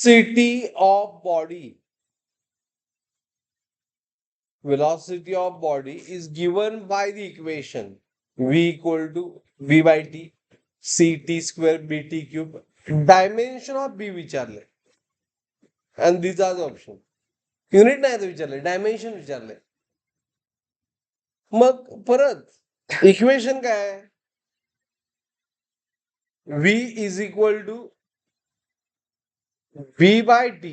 of body, velocity of body is given by the equation v equal to v by t ct square bt cube. Dimension of b विचारले and these are the option. Unit नाही तर विचारले, dimension विचारले. मग परत equation काय आहे? v is equal to v by t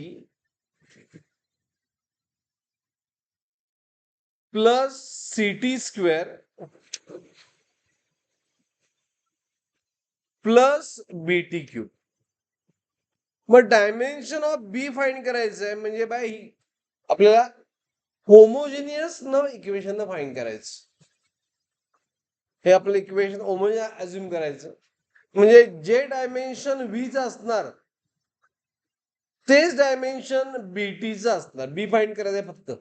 plus ct square plus b t cube. मग डायमेन्शन ऑफ बी फाइंड करायचं आहे म्हणजे बाई आपल्याला होमोजिनियस न इक्वेशन फाइंड करायचं. हे आपलं इक्वेशन होमोजिनियस अज्युम करायचं म्हणजे जे डायमेन्शन व्हीच असणार तेच डायमेन्शन बीटीचं असणार. बी फाइंड करायचं फक्त.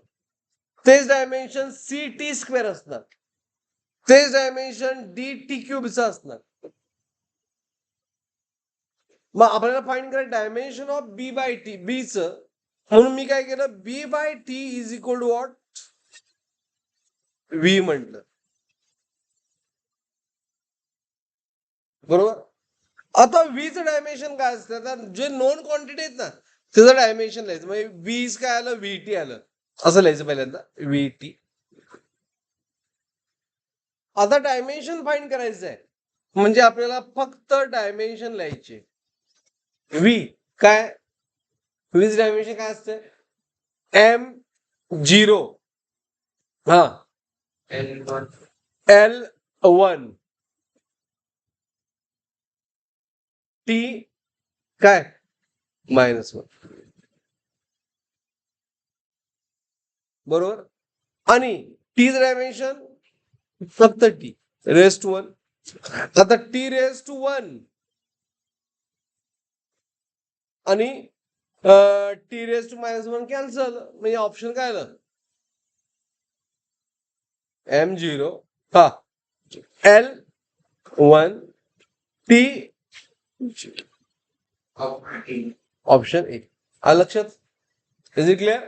तेच डायमेन्शन सी टी स्क्वेअर असणार. तेच डायमेन्शन डी टी क्यूबचं असणार. मग आपल्याला फाइंड करायचं dimension of B by T बीच. म्हणून मी काय केलं, B by T is equal to what V म्हटलं. बरोबर. आता व्हीचं डायमेन्शन काय असतं, तर जे नोन क्वांटिटी आहेत ना त्याचं डायमेन्शन लिहायचं. म्हणजे व्ही काय आलं, व्ही टी आलं असं लिहायचं पहिल्यांदा व्ही टी. आता डायमेन्शन फाइंड करायचं आहे म्हणजे आपल्याला फक्त डायमेन्शन लिहायचे. व्ही काय, व्हीच डायमेन्शन काय असते, m0 हा L1 T काय -1 बरोबर. आणि टी डायमेन्शन फक्त टी रेस टू 1. आता टी रेस टू 1 आणि टी रेस टू -1 कॅन्सल. म्हणजे ऑप्शन काय आलं, m0 हा L1 T ऑप्शन ए. लक्षात, इज इट क्लिअर.